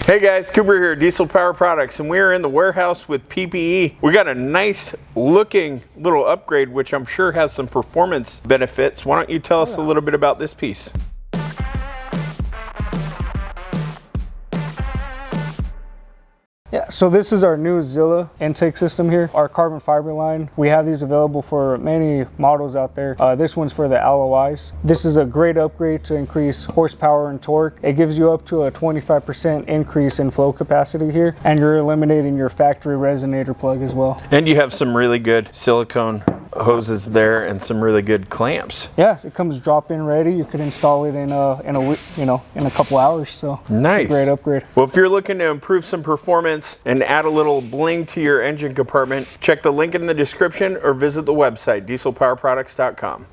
Hey guys, Cooper here, Diesel Power Products, and we are in the warehouse with PPE. We got a nice looking little upgrade, which I'm sure has some performance benefits. Why don't you tell us a little bit about this piece? Yeah, so this is our new Zilla intake system here, our carbon fiber line. We have these available for many models out there. This one's for the LLYs. This is a great upgrade to increase horsepower and torque. It gives you up to a 25% increase in flow capacity here, and you're eliminating your factory resonator plug as well. And you have some really good silicone hoses there and some really good clamps. Yeah, it comes drop-in ready. You could install it in a couple hours. So nice, it's a great upgrade. Well, if you're looking to improve some performance and add a little bling to your engine compartment, check the link in the description or visit the website dieselpowerproducts.com.